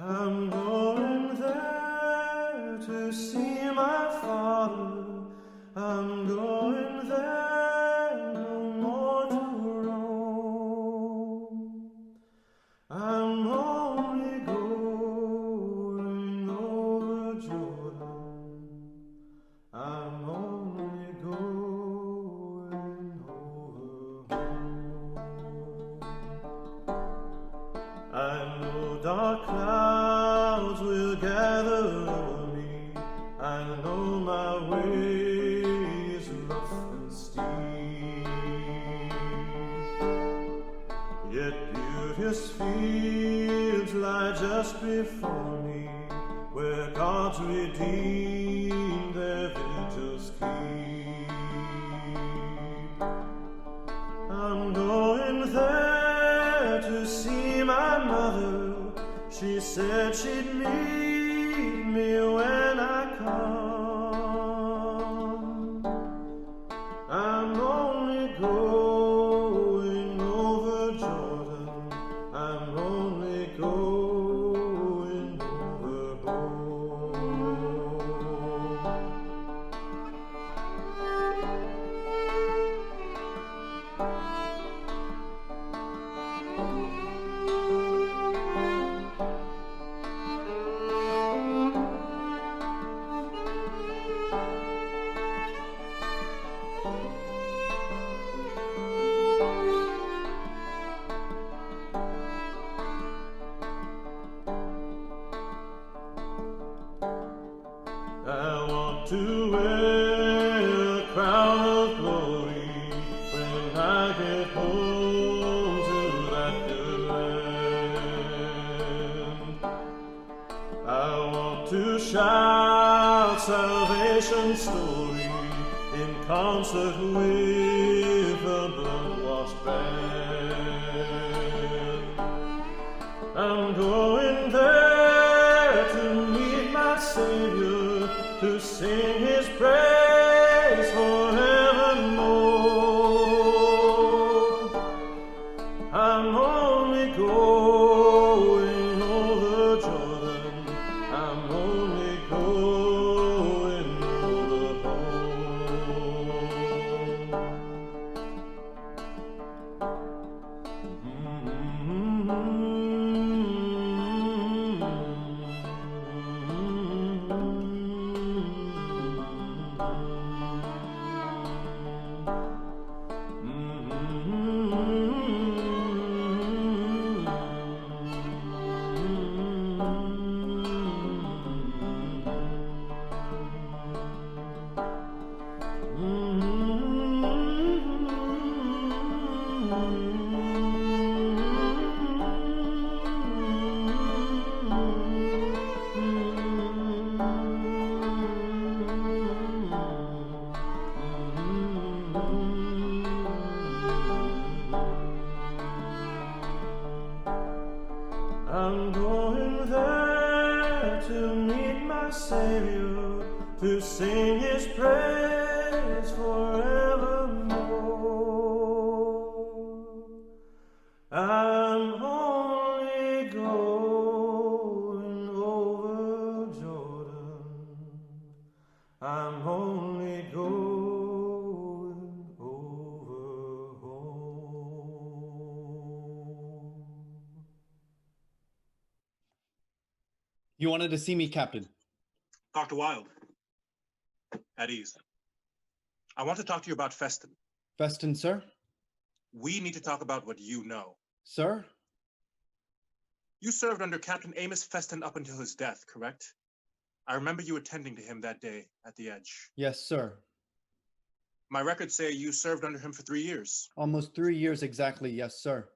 I'm going there to see my father. I'm going there no more to roam. I'm only going over Jordan. I'm only going over home. I know dark clouds will gather over me. I know my way is rough and steep. Yet beauteous fields lie just before me, where God's redeemed their vigils keep. I'm going there to see my mother. She said she'd meet me when I come. I'm only going over Jordan. I'm only going over home. I want to wear a crown of glory when I get home to that good land. I want to shout salvation's story in concert with the blood-washed band. I'm going there to meet my Savior, to sing his praise forevermore. I'm only going over Jordan. I'm only going over home. I'm going there to meet my Savior, to sing his praise forevermore. I'm only going over Jordan. I'm only going over home. You wanted to see me, Captain. Dr. Wilde, at ease. I want to talk to you about Feston. Feston, sir? We need to talk about what you know. Sir? You served under Captain Amos Feston up until his death, correct? I remember you attending to him that day at the Edge. Yes, sir. My records say you served under him for 3 years. Almost 3 years exactly, yes, sir.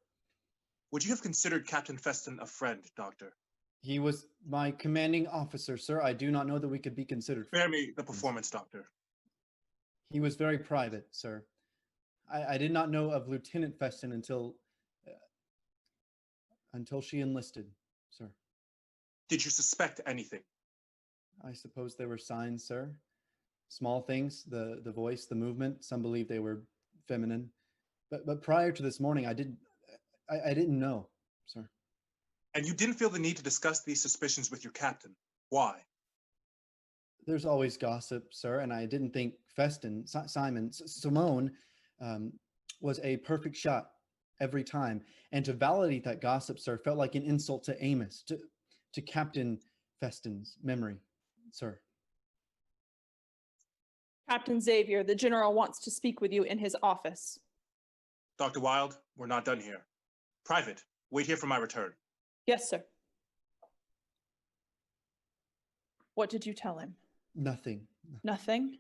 Would you have considered Captain Feston a friend, Doctor? He was my commanding officer, sir. I do not know that we could be considered. Spare me the performance, Doctor. He was very private, sir. I did not know of Lieutenant Feston until she enlisted, sir. Did you suspect anything? I suppose there were signs, sir. Small things, the voice, the movement. Some believe they were feminine. But prior to this morning, I didn't know, sir. And you didn't feel the need to discuss these suspicions with your captain. Why? There's always gossip, sir, and I didn't think Feston, Simone was a perfect shot every time. And to validate that gossip, sir, felt like an insult to Amos, to Captain Feston's memory, sir. Captain Xavier, the general wants to speak with you in his office. Dr. Wilde, we're not done here. Private, wait here for my return. Yes, sir. What did you tell him? Nothing. Nothing?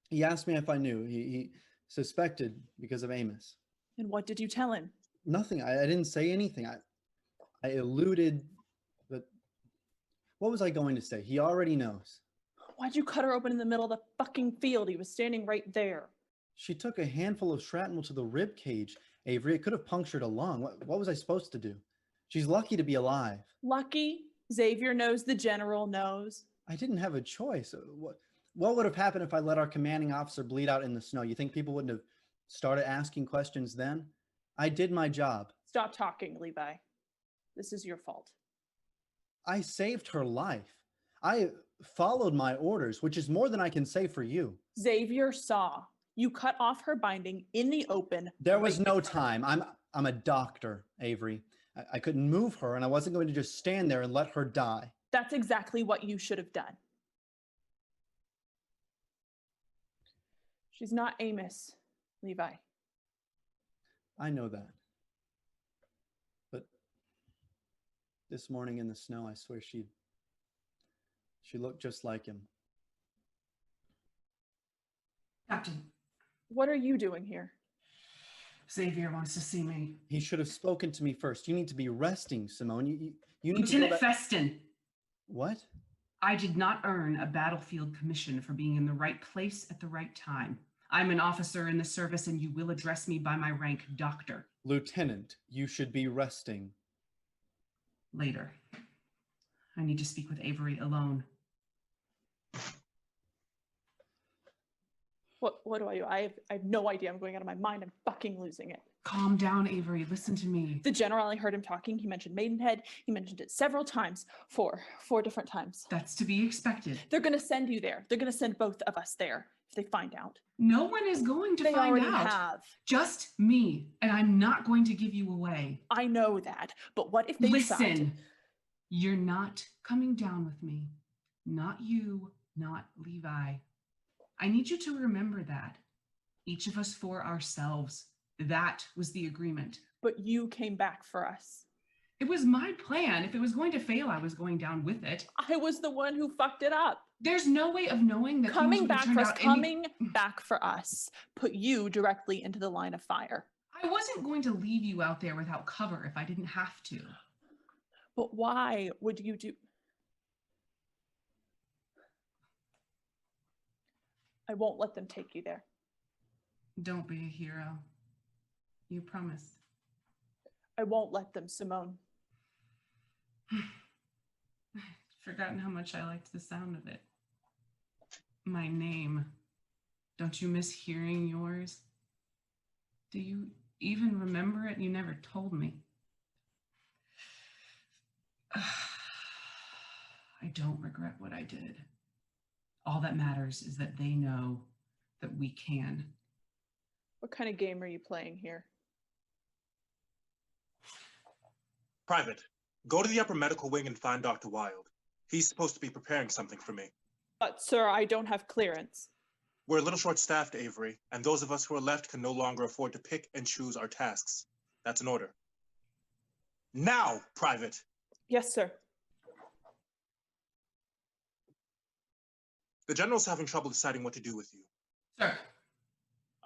He asked me if I knew. He suspected because of Amos. And what did you tell him? Nothing. I didn't say anything. I alluded, but what was I going to say? He already knows. Why'd you cut her open in the middle of the fucking field? He was standing right there. She took a handful of shrapnel to the rib cage, Avery. It could have punctured a lung. What was I supposed to do? She's lucky to be alive. Lucky? Xavier knows, the general knows. I didn't have a choice. What would have happened if I let our commanding officer bleed out in the snow? You think people wouldn't have started asking questions then? I did my job. Stop talking, Levi. This is your fault. I saved her life. I followed my orders, which is more than I can say for you. Xavier saw. You cut off her binding in the open. There was no time. I'm a doctor, Avery. I couldn't move her, and I wasn't going to just stand there and let her die. That's exactly what you should have done. She's not Amos, Levi. I know that. But this morning in the snow, I swear she looked just like him. Captain, What are you doing here? Xavier wants to see me. He should have spoken to me first. You need to be resting, Simone. You need Lieutenant to go back. Feston, What? I did not earn a battlefield commission for being in the right place at the right time. I'm an officer in the service, and you will address me by my rank, Doctor. Lieutenant, you should be resting. Later. I need to speak with Avery alone. What do? I have no idea. I'm going out of my mind. I'm fucking losing it. Calm down, Avery. Listen to me. The general, I heard him talking. He mentioned Maidenhead. He mentioned it several times. Four different times. That's to be expected. They're going to send you there. They're going to send both of us there if they find out. No one is going to They find already out. have. Just me, and I'm not going to give you away. I know that. But what if they decide? Listen, you're not coming down with me. Not you, not Levi. I need you to remember that. Each of us for ourselves. That was the agreement. But you came back for us. It was my plan. If it was going to fail, I was going down with it. I was the one who fucked it up. There's no way of knowing that Coming things would have back turned for us, out coming back for us, put you directly into the line of fire. I wasn't going to leave you out there without cover if I didn't have to. But why would you do? I won't let them take you there. Don't be a hero. You promised. I won't let them, Simone. I've forgotten how much I liked the sound of it. My name. Don't you miss hearing yours? Do you even remember it? You never told me. I don't regret what I did. All that matters is that they know that we can. What kind of game are you playing here? Private, go to the upper medical wing and find Dr. Wilde. He's supposed to be preparing something for me. But, sir, I don't have clearance. We're a little short-staffed, Avery, and those of us who are left can no longer afford to pick and choose our tasks. That's an order. Now, Private! Yes, sir. The general's having trouble deciding what to do with you. Sir,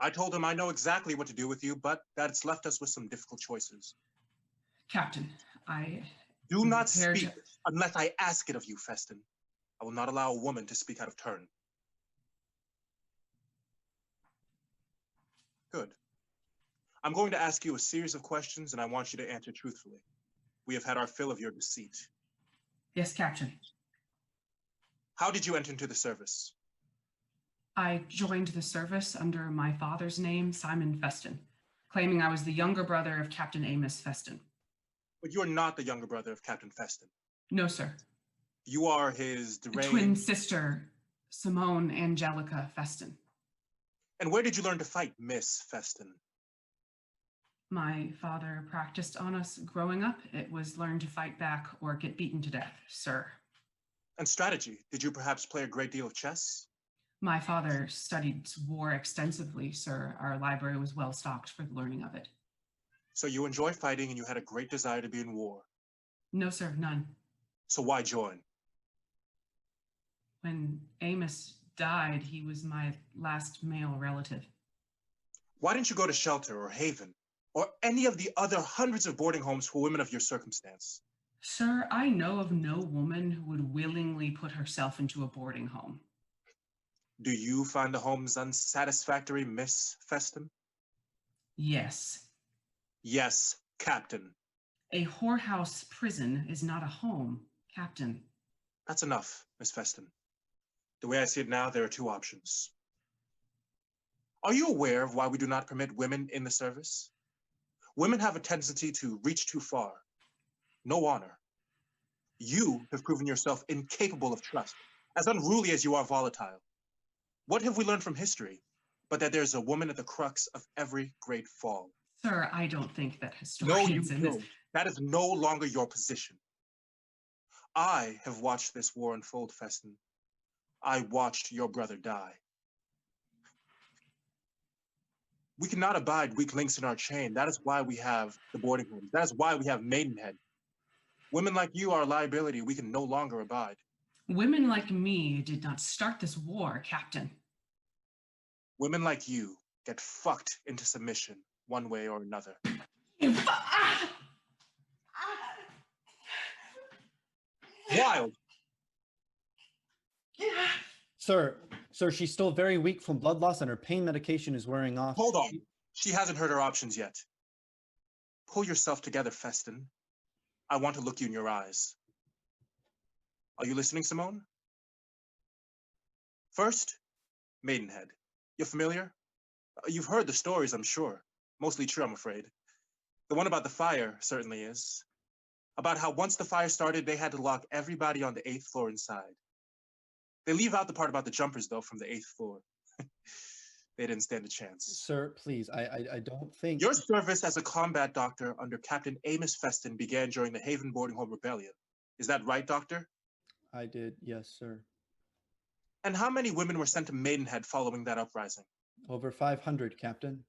I told him I know exactly what to do with you, but that it's left us with some difficult choices. Captain, I... Do not prepared speak unless I ask it of you, Feston. I will not allow a woman to speak out of turn. Good. I'm going to ask you a series of questions, and I want you to answer truthfully. We have had our fill of your deceit. Yes, Captain. How did you enter into the service? I joined the service under my father's name, Simon Feston, claiming I was the younger brother of Captain Amos Feston. But you are not the younger brother of Captain Feston. No, sir. You are his deranged... Twin sister, Simone Angelica Feston. And where did you learn to fight, Miss Feston? My father practiced on us growing up. It was learn to fight back or get beaten to death, sir. And strategy? Did you perhaps play a great deal of chess? My father studied war extensively, sir. Our library was well stocked for the learning of it. So you enjoy fighting and you had a great desire to be in war? No, sir, none. So why join? When Amos died, he was my last male relative. Why didn't you go to shelter or Haven or any of the other hundreds of boarding homes for women of your circumstance? Sir, I know of no woman who would willingly put herself into a boarding home. Do you find the homes unsatisfactory, Miss Feston? Yes. Yes, Captain. A whorehouse prison is not a home, Captain. That's enough, Miss Feston. The way I see it now, there are two options. Are you aware of why we do not permit women in the service? Women have a tendency to reach too far. No honor. You have proven yourself incapable of trust, as unruly as you are volatile. What have we learned from history, but that there's a woman at the crux of every great fall? Sir, I don't think that No, you historians in this... don't. That is no longer your position. I have watched this war unfold, Feston. I watched your brother die. We cannot abide weak links in our chain. That is why we have the boarding homes. That is why we have Maidenhead. Women like you are a liability we can no longer abide. Women like me did not start this war, Captain. Women like you get fucked into submission one way or another. Wilde! Sir, she's still very weak from blood loss and her pain medication is wearing off. Hold on. She hasn't heard her options yet. Pull yourself together, Feston. I want to look you in your eyes. Are you listening, Simone? First, Maidenhead. You're familiar? You've heard the stories, I'm sure. Mostly true, I'm afraid. The one about the fire certainly is. About how once the fire started, they had to lock everybody on the 8th floor inside. They leave out the part about the jumpers, though, from the 8th floor. They didn't stand a chance. Sir, please, I don't think... Your service as a combat doctor under Captain Amos Feston began during the Haven Boarding Home Rebellion. Is that right, Doctor? I did, yes, sir. And how many women were sent to Maidenhead following that uprising? Over 500, Captain.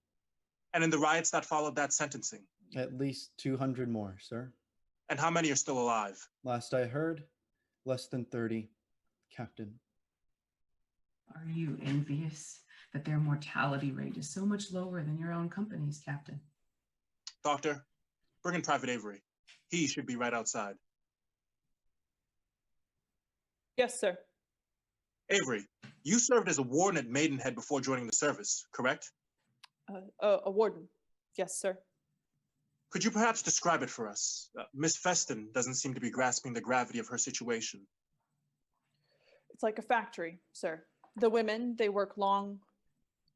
And in the riots that followed that sentencing? At least 200 more, sir. And how many are still alive? Last I heard, less than 30, Captain. Are you envious that their mortality rate is so much lower than your own company's, Captain? Doctor, bring in Private Avery. He should be right outside. Yes, sir. Avery, you served as a warden at Maidenhead before joining the service, correct? A warden. Yes, sir. Could you perhaps describe it for us? Miss Feston doesn't seem to be grasping the gravity of her situation. It's like a factory, sir. The women, they work long,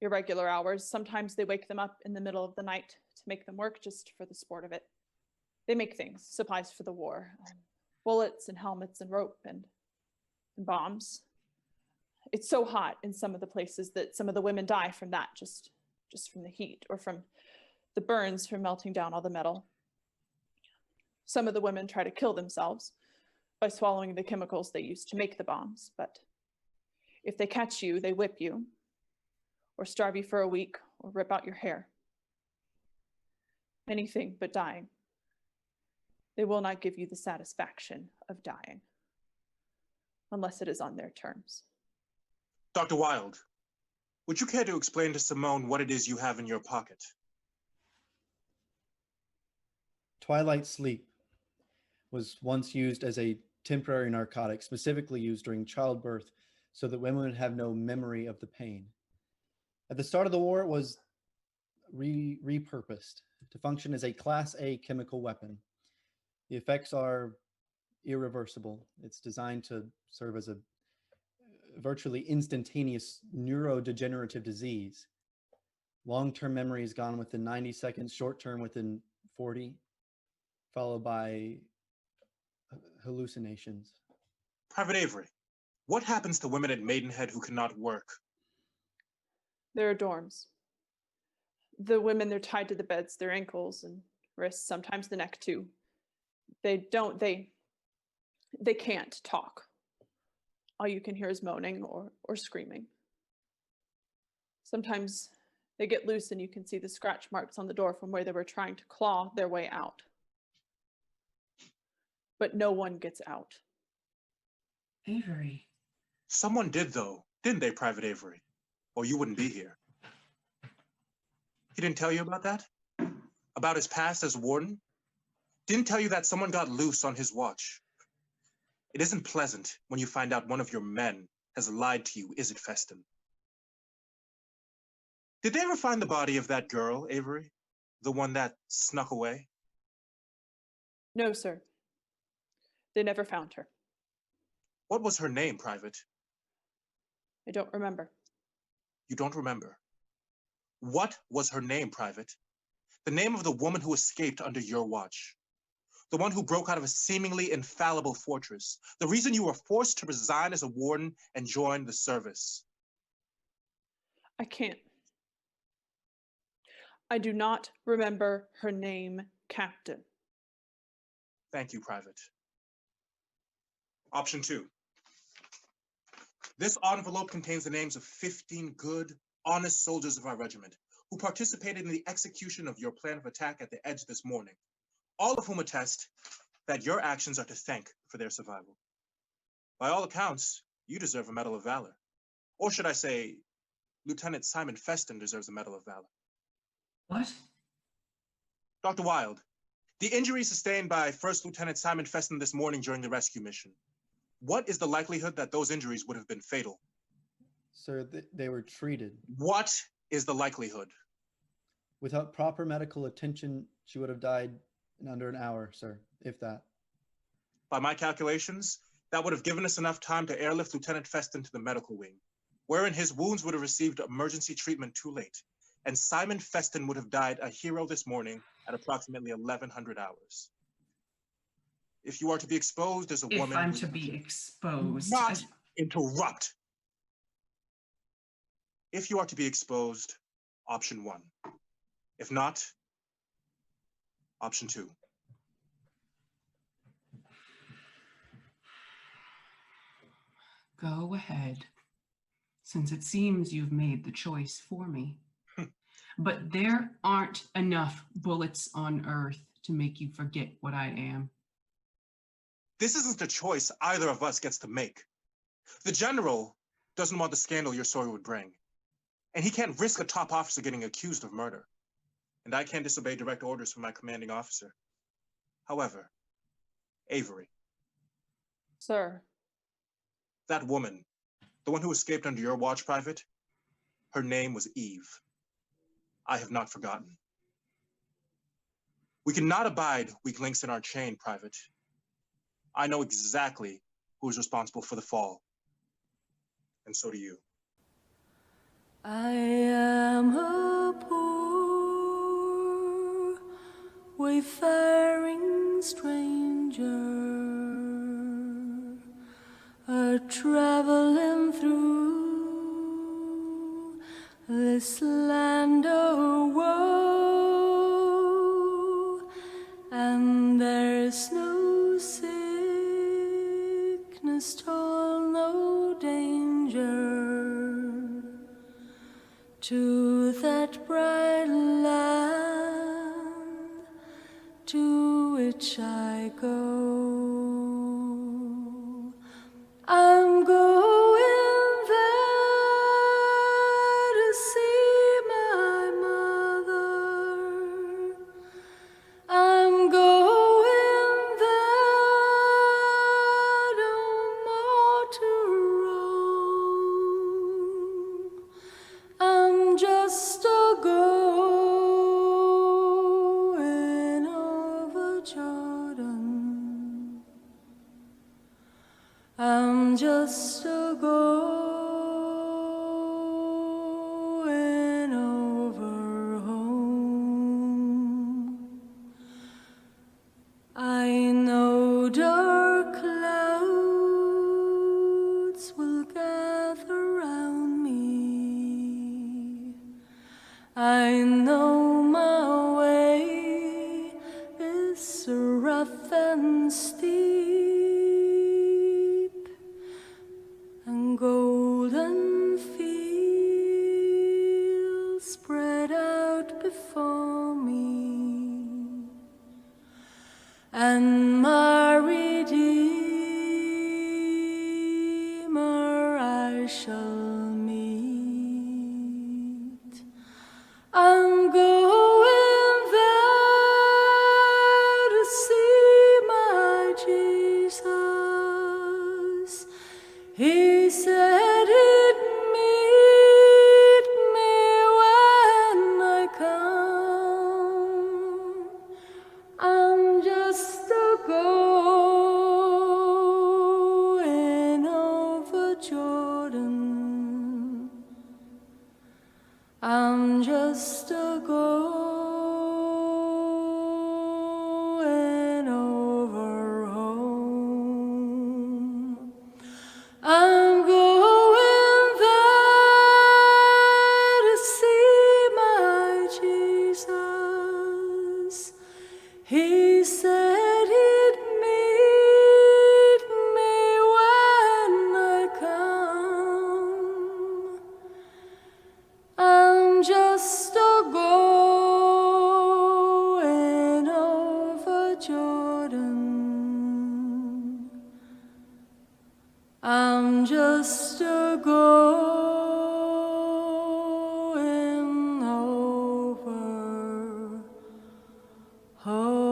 irregular hours. Sometimes they wake them up in the middle of the night to make them work just for the sport of it. They make things, supplies for the war. Bullets and helmets and rope and bombs. It's so hot in some of the places that some of the women die from that, just from the heat or from the burns from melting down all the metal. Some of the women try to kill themselves by swallowing the chemicals they use to make the bombs, but if they catch you, they whip you or starve you for a week or rip out your hair. Anything but dying. They will not give you the satisfaction of dying unless it is on their terms. Dr. Wilde, would you care to explain to Simone what it is you have in your pocket? Twilight Sleep was once used as a temporary narcotic, specifically used during childbirth so that women would have no memory of the pain. At the start of the war, it was repurposed to function as a Class A chemical weapon. The effects are irreversible. It's designed to serve as a virtually instantaneous neurodegenerative disease. Long-term memory is gone within 90 seconds, short-term within 40, followed by hallucinations. Private Avery, what happens to women at Maidenhead who cannot work? There are dorms. The women, they're tied to the beds, their ankles and wrists, sometimes the neck too. They can't talk. All you can hear is moaning or screaming. Sometimes they get loose and you can see the scratch marks on the door from where they were trying to claw their way out. But no one gets out. Avery. Someone did, though, didn't they, Private Avery? Or you wouldn't be here. He didn't tell you about that? About his past as warden? Didn't tell you that someone got loose on his watch? It isn't pleasant when you find out one of your men has lied to you, is it, Feston? Did they ever find the body of that girl, Avery? The one that snuck away? No, sir. They never found her. What was her name, Private? I don't remember. You don't remember? What was her name, Private? The name of the woman who escaped under your watch. The one who broke out of a seemingly infallible fortress. The reason you were forced to resign as a warden and join the service. I can't. I do not remember her name, Captain. Thank you, Private. Option 2. This envelope contains the names of 15 good, honest soldiers of our regiment who participated in the execution of your plan of attack at the Edge this morning, all of whom attest that your actions are to thank for their survival. By all accounts, you deserve a Medal of Valor. Or should I say, Lieutenant Simon Feston deserves a Medal of Valor. What? Dr. Wilde, the injury sustained by First Lieutenant Simon Feston this morning during the rescue mission, what is the likelihood that those injuries would have been fatal? Sir, they were treated. What is the likelihood? Without proper medical attention, she would have died in under an hour, sir, if that. By my calculations, that would have given us enough time to airlift Lieutenant Feston to the medical wing, wherein his wounds would have received emergency treatment too late, and Simon Feston would have died a hero this morning at approximately 1100 hours. If you are to be exposed as a woman... If I'm to be exposed... Not interrupt! If you are to be exposed, option 1. If not, option 2. Go ahead, since it seems you've made the choice for me. But there aren't enough bullets on Earth to make you forget what I am. This isn't a choice either of us gets to make. The general doesn't want the scandal your story would bring. And he can't risk a top officer getting accused of murder. And I can't disobey direct orders from my commanding officer. However, Avery. Sir. That woman, the one who escaped under your watch, Private, her name was Eve. I have not forgotten. We cannot abide weak links in our chain, Private. I know exactly who is responsible for the fall. And so do you. I am a poor, wayfaring stranger, a traveling through this land of woe, and there's no sickness, toil, no danger to that bright land to which I go. I'm going there to see my mother. I'm going there no more to roam. I'm just a going over Jordan. I'm just a going over home. I know my way is rough and steep, and golden fields spread out before me, and my Redeemer I shall meet. I'm going there to see my Jesus. He said he'd meet me when I come. I'm just a going over Jordan. I'm just a going over home. I'm going there to see my Jesus. He said he'd meet me when I come. I'm just a going over Jordan. I'm just a going over home.